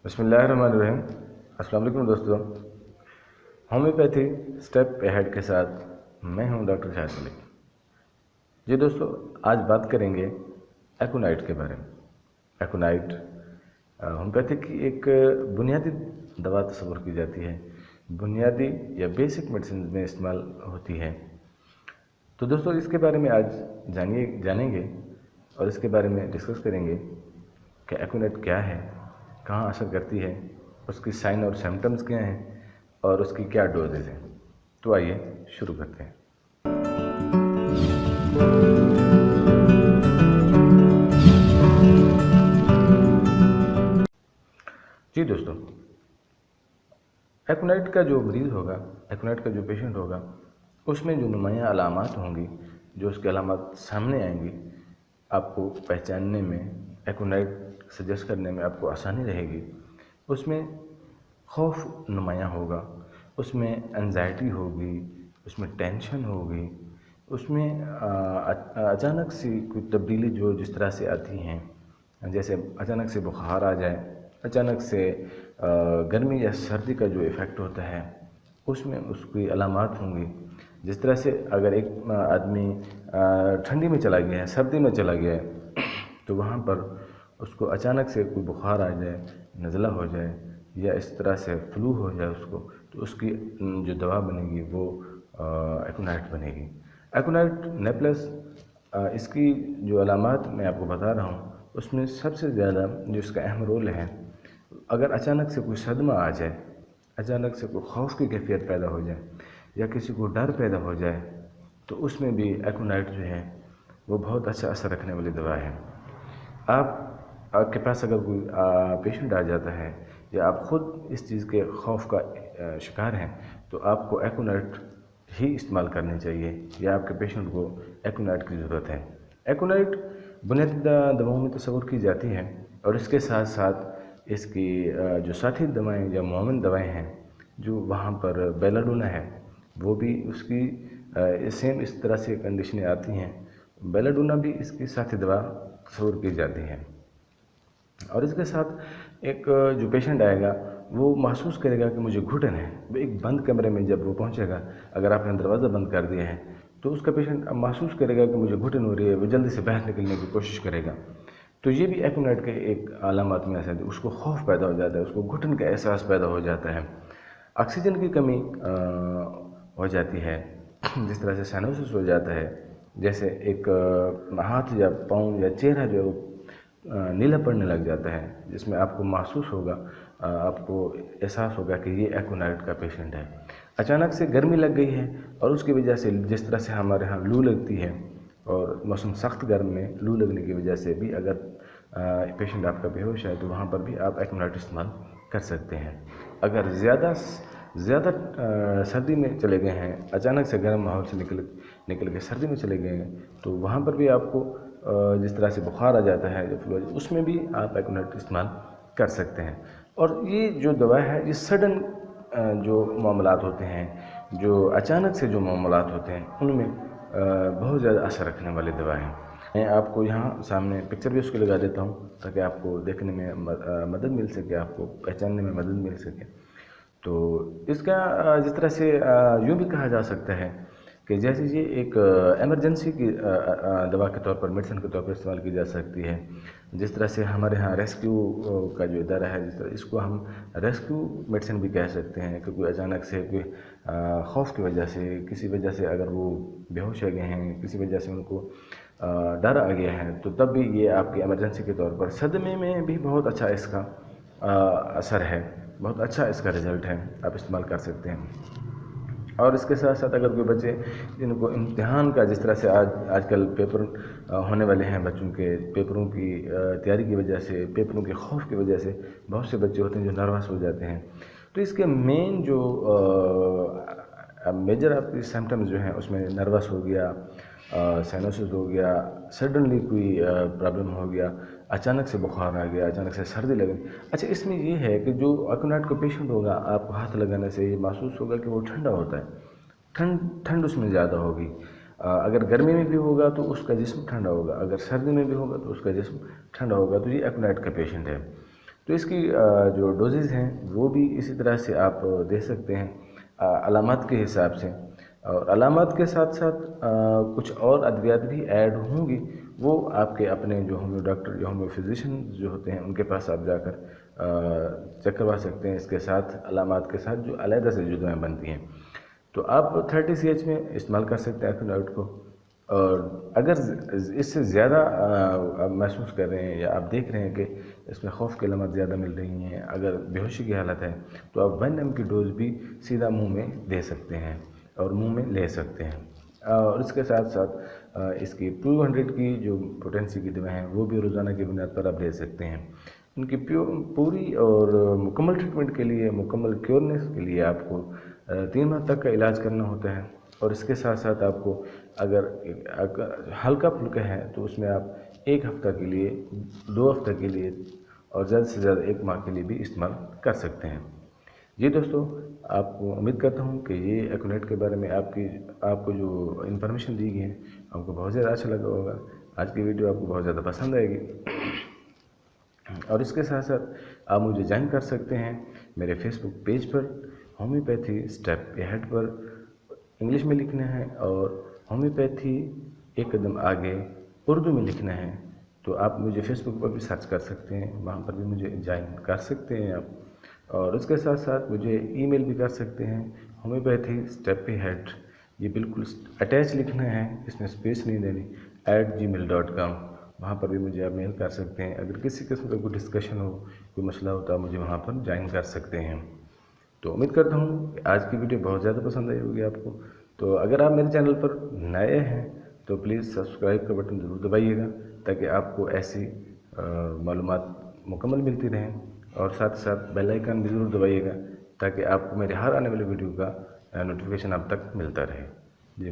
بسم اللہ الرحمن الرحیم۔ السلام علیکم دوستوں، ہومیوپیتھی اسٹیپ اہیڈ کے ساتھ میں ہوں ڈاکٹر شاہد ملک۔ جی دوستوں، آج بات کریں گے ایکونائٹ کے بارے میں۔ ایکونائٹ ہومیوپیتھی کی ایک بنیادی دوا تصور کی جاتی ہے، بنیادی یا بیسک میڈیسن میں استعمال ہوتی ہے۔ تو دوستوں، اس کے بارے میں آج جانیں گے اور اس کے بارے میں ڈسکس کریں گے کہ ایکونائٹ کیا ہے، کہاں اثر کرتی ہے، اس کی سائن اور سمپٹمز کیا ہیں اور اس کی کیا ڈوزز ہیں۔ تو آئیے شروع کرتے ہیں۔ جی دوستوں، ایکونائٹ کا جو مریض ہوگا، ایکونائٹ کا جو پیشنٹ ہوگا، اس میں جو نمایاں علامات ہوں گی، جو اس کے علامات سامنے آئیں گی، آپ کو پہچاننے میں، ایکونائٹ سجیسٹ کرنے میں آپ کو آسانی رہے گی۔ اس میں خوف نمایاں ہوگا، اس میں انزائٹی ہوگی، اس میں ٹینشن ہوگی، اس میں اچانک سی کوئی تبدیلی جو جس طرح سے آتی ہیں، جیسے اچانک سے بخار آ جائے، اچانک سے گرمی یا سردی کا جو ایفیکٹ ہوتا ہے، اس میں اس کی علامات ہوں گی۔ جس طرح سے اگر ایک آدمی ٹھنڈی میں چلا گیا ہے، سردی میں چلا گیا ہے، تو وہاں پر اس کو اچانک سے کوئی بخار آ جائے، نزلہ ہو جائے یا اس طرح سے فلو ہو جائے اس کو، تو اس کی جو دوا بنے گی وہ ایکونائٹ بنے گی۔ ایکونائٹ نیپلس، اس کی جو علامات میں آپ کو بتا رہا ہوں، اس میں سب سے زیادہ جو اس کا اہم رول ہے، اگر اچانک سے کوئی صدمہ آ جائے، اچانک سے کوئی خوف کی کیفیت پیدا ہو جائے یا کسی کو ڈر پیدا ہو جائے، تو اس میں بھی ایکونائٹ جو ہے وہ بہت اچھا اثر رکھنے والی دوا ہے۔ آپ کے پاس اگر کوئی پیشنٹ آ جاتا ہے یا آپ خود اس چیز کے خوف کا شکار ہیں، تو آپ کو ایکونائٹ ہی استعمال کرنی چاہیے یا آپ کے پیشنٹ کو ایکونائٹ کی ضرورت ہے۔ ایکونائٹ بنیادی دواؤں میں تصور کی جاتی ہے، اور اس کے ساتھ ساتھ اس کی جو ساتھی دوائیں یا معاون دوائیں ہیں، جو وہاں پر بیلاڈونا ہے، وہ بھی اس کی سیم اس طرح سے کنڈیشنیں آتی ہیں۔ بیلاڈونا بھی اس کی ساتھی دوا تصور کی جاتی ہے۔ اور اس کے ساتھ ایک جو پیشنٹ آئے گا، وہ محسوس کرے گا کہ مجھے گھٹن ہے۔ ایک بند کمرے میں جب وہ پہنچے گا، اگر آپ نے دروازہ بند کر دیا ہے، تو اس کا پیشنٹ محسوس کرے گا کہ مجھے گھٹن ہو رہی ہے، وہ جلدی سے باہر نکلنے کی کوشش کرے گا۔ تو یہ بھی ایکونائٹ کے ایک علامات میں ایسا ہے، اس کو خوف پیدا ہو جاتا ہے، اس کو گھٹن کا احساس پیدا ہو جاتا ہے۔ آکسیجن کی کمی ہو جاتی ہے، جس طرح سے سائنوسس ہو جاتا ہے، جیسے ایک ہاتھ یا پاؤں یا چہرہ جو نیلا پڑنے لگ جاتا ہے، جس میں آپ کو محسوس ہوگا، آپ کو احساس ہوگا کہ یہ ایکونائٹ کا پیشنٹ ہے۔ اچانک سے گرمی لگ گئی ہے، اور اس کی وجہ سے جس طرح سے ہمارے ہاں لو لگتی ہے، اور موسم سخت گرم میں لو لگنے کی وجہ سے بھی اگر پیشنٹ آپ کا بے ہوش ہے، تو وہاں پر بھی آپ ایکونائٹ استعمال کر سکتے ہیں۔ اگر زیادہ سردی میں چلے گئے ہیں، اچانک سے گرم ماحول سے نکل کے سردی میں چلے گئے ہیں، تو وہاں پر بھی آپ کو جس طرح سے بخار آ جاتا ہے یا فلو، اس میں بھی آپ ایکونائٹ استعمال کر سکتے ہیں۔ اور یہ جو دوا ہے، یہ سڈن جو معاملات ہوتے ہیں، جو اچانک سے جو معاملات ہوتے ہیں، ان میں بہت زیادہ اثر رکھنے والی دوا ہے۔ میں آپ کو یہاں سامنے پکچر بھی اس کو لگا دیتا ہوں، تاکہ آپ کو دیکھنے میں مدد مل سکے، آپ کو پہچاننے میں مدد مل سکے۔ تو اس کا جس طرح سے یوں بھی کہا جا سکتا ہے کہ جیسے یہ ایک ایمرجنسی کی دوا کے طور پر، میڈیسن کے طور پر استعمال کی جا سکتی ہے۔ جس طرح سے ہمارے ہاں ریسکیو کا جو ادارہ ہے، جس طرح اس کو ہم ریسکیو میڈیسن بھی کہہ سکتے ہیں، کہ کوئی اچانک سے کوئی خوف کی وجہ سے، کسی وجہ سے اگر وہ بے ہوش ہو گئے ہیں، کسی وجہ سے ان کو ڈر آ گیا ہے، تو تب بھی یہ آپ کی ایمرجنسی کے طور پر، صدمے میں بھی بہت اچھا اس کا اثر ہے، بہت اچھا اس کا رزلٹ ہے، آپ استعمال کر سکتے ہیں۔ اور اس کے ساتھ ساتھ اگر کوئی بچے جن کو امتحان کا، جس طرح سے آج کل پیپر ہونے والے ہیں، بچوں کے پیپروں کی تیاری کی وجہ سے، پیپروں کے خوف کی وجہ سے بہت سے بچے ہوتے ہیں جو نروس ہو جاتے ہیں، تو اس کے مین جو میجر آپ کی سمپٹمز جو ہیں، اس میں نروس ہو گیا، سائنوسس ہو گیا، سڈنلی کوئی پرابلم ہو گیا، اچانک سے بخار آ گیا، اچانک سے سردی لگی۔ اچھا، اس میں یہ ہے کہ جو ایکونائٹ کا پیشنٹ ہوگا، آپ کو ہاتھ لگانے سے یہ محسوس ہوگا کہ وہ ٹھنڈا ہوتا ہے، ٹھنڈ اس میں زیادہ ہوگی۔ اگر گرمی میں بھی ہوگا تو اس کا جسم ٹھنڈا ہوگا، اگر سردی میں بھی ہوگا تو اس کا جسم ٹھنڈا ہوگا، تو یہ ایکونائٹ کا پیشنٹ ہے۔ تو اس کی جو ڈوزز ہیں وہ بھی اسی طرح سے آپ دے سکتے ہیں علامات کے حساب سے، اور علامات کے ساتھ ساتھ کچھ اور ادویات بھی ایڈ ہوں گی، وہ آپ کے اپنے جو ہومیو ڈاکٹر یا ہومیو فزیشین جو ہوتے ہیں ان کے پاس آپ جا کر چیک کروا سکتے ہیں، اس کے ساتھ علامات کے ساتھ جو علیحدہ سے جو دوائیں بنتی ہیں۔ تو آپ 30 CH میں استعمال کر سکتے ہیں ایکونائٹ کو، اور اگر اس سے زیادہ آپ محسوس کر رہے ہیں یا آپ دیکھ رہے ہیں کہ اس میں خوف کی علامات زیادہ مل رہی ہیں، اگر بے ہوشی کی حالت ہے، تو آپ 1 mg کی ڈوز بھی سیدھا منہ میں دے سکتے ہیں اور منہ میں لے سکتے ہیں، اور اس کے ساتھ ساتھ اس کی 200 کی جو پوٹینسی کی دوائیں ہیں وہ بھی روزانہ کی بنیاد پر آپ لے سکتے ہیں۔ ان کی پوری اور مکمل ٹریٹمنٹ کے لیے، مکمل کیورنس کے لیے آپ کو 3 ماہ تک کا علاج کرنا ہوتا ہے، اور اس کے ساتھ ساتھ آپ کو اگر ہلکا پھلکا ہے تو اس میں آپ 1 ہفتہ کے لیے، 2 ہفتہ کے لیے، اور زیادہ سے زیادہ 1 ماہ کے لیے بھی استعمال کر سکتے ہیں۔ جی دوستو، آپ کو امید کرتا ہوں کہ یہ ایکونائٹ کے بارے میں آپ کو جو انفارمیشن دی گئی ہے آپ کو بہت زیادہ اچھا لگا ہوگا۔ آج کی ویڈیو آپ کو بہت زیادہ پسند آئے گی، اور اس کے ساتھ ساتھ آپ مجھے جوائن کر سکتے ہیں میرے فیس بک پیج پر، ہومیوپیتھی اسٹیپ اہیڈ پر انگلش میں لکھنا ہے، اور ہومیوپیتھی ایک قدم آگے اردو میں لکھنا ہے۔ تو آپ مجھے فیس بک پر بھی سرچ کر سکتے ہیں، وہاں پر بھی مجھے جوائن کر سکتے ہیں آپ، اور اس کے ساتھ ساتھ مجھے ای میل بھی کر سکتے ہیں، ہومیوپیتھی اسٹیپ اہیڈ، یہ بالکل اٹیچ لکھنا ہے، اس میں اسپیس نہیں دینی، @gmail.com، وہاں پر بھی مجھے آپ میل کر سکتے ہیں۔ اگر کسی قسم کا کوئی ڈسکشن ہو، کوئی مسئلہ ہو تو آپ مجھے وہاں پر جوائن کر سکتے ہیں۔ تو امید کرتا ہوں کہ آج کی ویڈیو بہت زیادہ پسند آئی ہوگی آپ کو۔ تو اگر آپ میرے چینل پر نئے ہیں تو پلیز سبسکرائب کا بٹن ضرور دبائیے گا، تاکہ آپ کو ایسی معلومات مکمل ملتی رہیں، اور ساتھ ساتھ بیل آئیکن بھی ضرور دبائیے گا، تاکہ آپ کو میرے ہر آنے والی ویڈیو کا نوٹیفیکیشن اب تک ملتا رہے۔ جی